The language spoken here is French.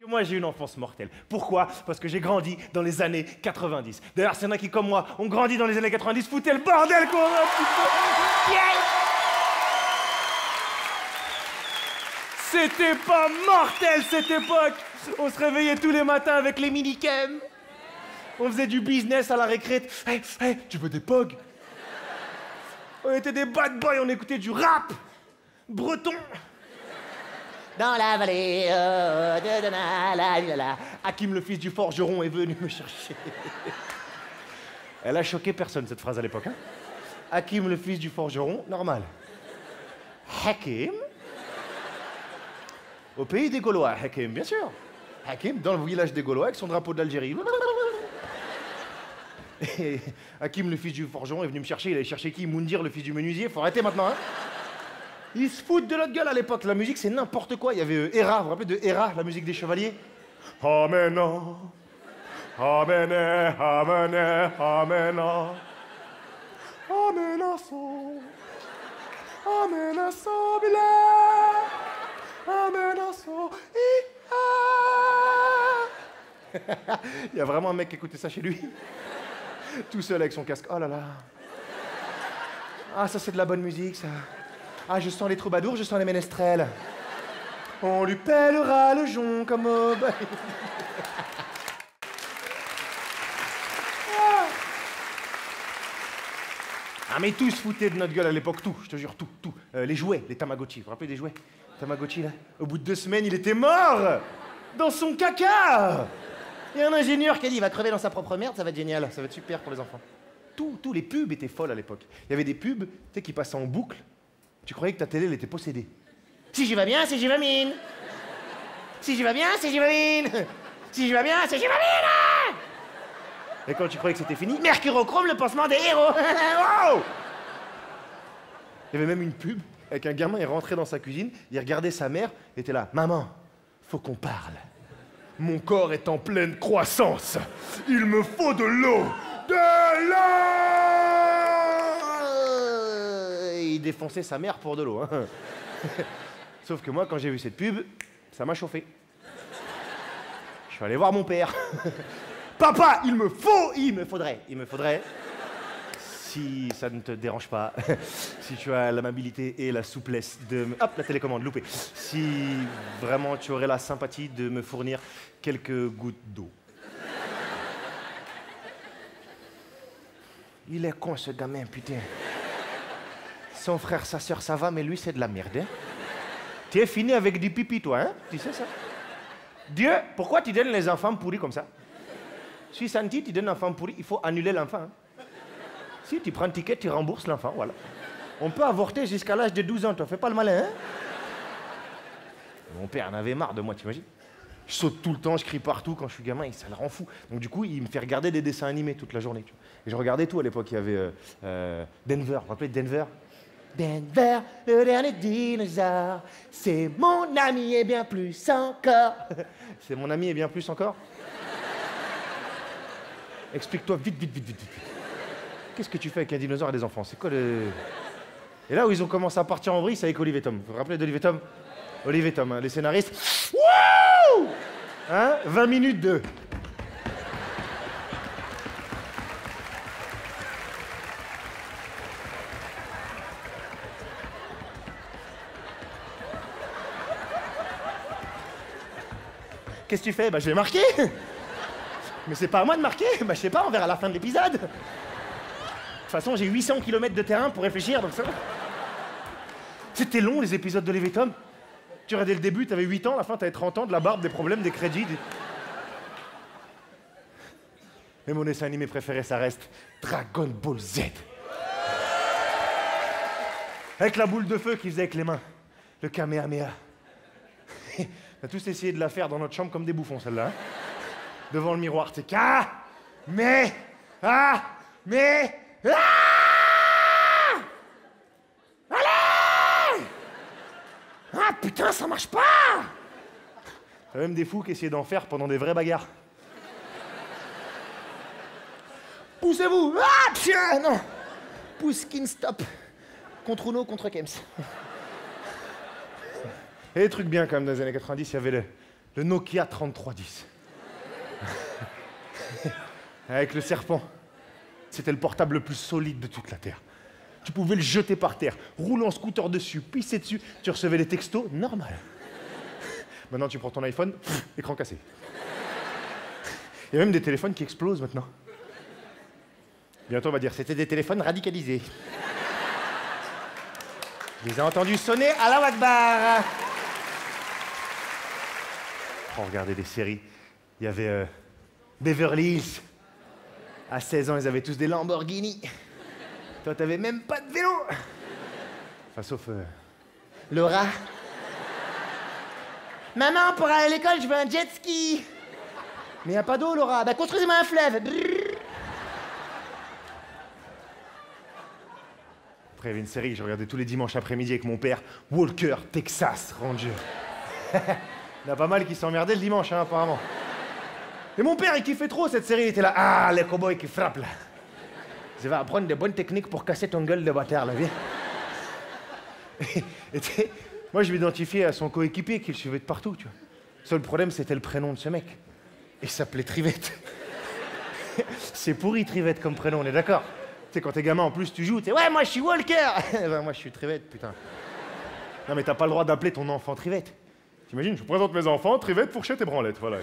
Moi, j'ai une enfance mortelle. Pourquoi? Parce que j'ai grandi dans les années 90. D'ailleurs, s'il y en a qui, comme moi, ont grandi dans les années 90, foutez le bordel qu'on a, putain. C'était pas mortel, cette époque. On se réveillait tous les matins avec les mini-cams. On faisait du business à la récré. Hey, tu veux des pogs? On était des bad boys, on écoutait du rap breton. Dans la vallée Hakim, le fils du forgeron, est venu me chercher. Elle a choqué personne, cette phrase, à l'époque. Hein. Hakim, le fils du forgeron, normal. Hakim? Au pays des Gaulois, Hakim, bien sûr. Hakim, dans le village des Gaulois, avec son drapeau de l'Algérie. Et Hakim, le fils du forgeron, est venu me chercher. Il allait chercher qui? Moundir, le fils du menuisier. Faut arrêter maintenant, hein. Ils se foutent de notre gueule à l'époque. La musique, c'est n'importe quoi. Il y avait Héra, vous vous rappelez de Héra, la musique des chevaliers? Amena, amene, amene, amena, amena so, amena so, bile, amena so, Il y a vraiment un mec qui écoutait ça chez lui. Tout seul avec son casque. Oh là là. Ah, ça c'est de la bonne musique, ça. Ah, je sens les troubadours, je sens les ménestrels. On lui pèlera le jonc comme au... Ah, mais tous foutaient de notre gueule à l'époque, tout, je te jure, tout. Les jouets, les Tamagotchi, vous vous rappelez des jouets? Tamagotchi, là. Au bout de 2 semaines, il était mort! Dans son caca! Il y a un ingénieur qui a dit, il va crever dans sa propre merde, ça va être génial, ça va être super pour les enfants. Tous les pubs étaient folles à l'époque. Il y avait des pubs, tu sais, qui passaient en boucle. Tu croyais que ta télé, elle était possédée. Si j'y vais bien, c'est j'y vais mine. Si j'y vais bien, c'est j'y vais mine. Si j'y vais bien, c'est j'y vais mine. Et quand tu croyais que c'était fini, Mercurochrome, le pansement des héros. Wow. Il y avait même une pub avec un gamin, il rentrait dans sa cuisine, il regardait sa mère, il était là. Maman, faut qu'on parle. Mon corps est en pleine croissance. Il me faut de l'eau. De l'eau. Il défonçait sa mère pour de l'eau. Hein. Sauf que moi, quand j'ai vu cette pub, ça m'a chauffé. Je suis allé voir mon père. Papa, il me faudrait, si ça ne te dérange pas, si tu as l'amabilité et la souplesse de me... Hop, la télécommande, loupé. Si vraiment tu aurais la sympathie de me fournir quelques gouttes d'eau. Il est con, ce gamin, putain. Son frère, sa soeur, ça va, mais lui, c'est de la merde. Hein? Tu es fini avec du pipi, toi, hein? Tu sais ça? Dieu, pourquoi tu donnes les enfants pourris comme ça? Si Santi, tu donnes un enfant pourri, il faut annuler l'enfant. Hein? Si tu prends un ticket, tu rembourses l'enfant, voilà. On peut avorter jusqu'à l'âge de 12 ans, toi, fais pas le malin, hein? Mon père en avait marre de moi, t'imagines? Je saute tout le temps, je crie partout quand je suis gamin, ça le rend fou. Donc du coup, il me fait regarder des dessins animés toute la journée. Tu vois. Et je regardais tout à l'époque, il y avait Denver, vous vous rappelez de Denver? Denver, le dernier dinosaure, c'est mon ami et bien plus encore. C'est mon ami et bien plus encore? Explique-toi vite. Qu'est-ce que tu fais avec un dinosaure et des enfants? C'est quoi le... Et là où ils ont commencé à partir en vrille, c'est avec Olivier Tom. Vous vous rappelez d'Olivier Tom? Olivier Tom, hein, les scénaristes. Wouh! Hein? 20 minutes de... Qu'est-ce que tu fais? Bah, je vais marquer. Mais c'est pas à moi de marquer. Bah, je sais pas, on verra à la fin de l'épisode. De toute façon, j'ai 800 km de terrain pour réfléchir, donc ça va. C'était long, les épisodes de Olivier Tom. Tu regardais le début, t'avais 8 ans, à la fin, t'avais 30 ans, de la barbe, des problèmes, des crédits. Mais mon dessin animé préféré, ça reste Dragon Ball Z. Avec la boule de feu qu'il faisait avec les mains. Le Kamehameha. On a tous essayé de la faire dans notre chambre comme des bouffons, celle-là. Hein, devant le miroir, tu sais, mais... Allez! Ah, putain, ça marche pas! Il y a même des fous qui essayaient d'en faire pendant des vraies bagarres. Poussez-vous! Ah, tiens, non! Pouskin stop. Contre Uno, contre Kems. Et des trucs bien quand même dans les années 90, il y avait le Le Nokia 3310. Avec le serpent. C'était le portable le plus solide de toute la Terre. Tu pouvais le jeter par terre, rouler en scooter dessus, pisser dessus, tu recevais les textos, normal. Maintenant, tu prends ton iPhone, écran cassé. Il y a même des téléphones qui explosent maintenant. Bientôt, on va dire, c'était des téléphones radicalisés. Je les ai entendus sonner à la Akbar. Oh, regardez des séries. Il y avait Beverly Hills. À 16 ans, ils avaient tous des Lamborghini. Toi, t'avais même pas de vélo. Enfin, sauf Laura. Maman, pour aller à l'école, je veux un jet ski. Mais y a pas d'eau, Laura. Bah, construisez-moi un fleuve. Brrr. Après, il y avait une série que je regardais tous les dimanches après-midi avec mon père. Walker, Texas Ranger. Il y en a pas mal qui s'emmerdaient le dimanche, hein, apparemment. Et mon père, il kiffait trop cette série. Il était là, ah, les cow-boys qui frappent, là. Je vais apprendre des bonnes techniques pour casser ton gueule de bâtard, là, viens. Et moi, je m'identifiais à son coéquipier qui le suivait de partout, tu vois. Seul problème, c'était le prénom de ce mec. Il s'appelait Trivette. C'est pourri, Trivette, comme prénom, on est d'accord? Tu sais, quand t'es gamin, en plus, tu joues, tu sais, ouais, moi, je suis Walker. Ben, moi, je suis Trivette, putain. Non, mais t'as pas le droit d'appeler ton enfant Trivette. T'imagines, je présente mes enfants, Trivette, fourchette et branlette, voilà.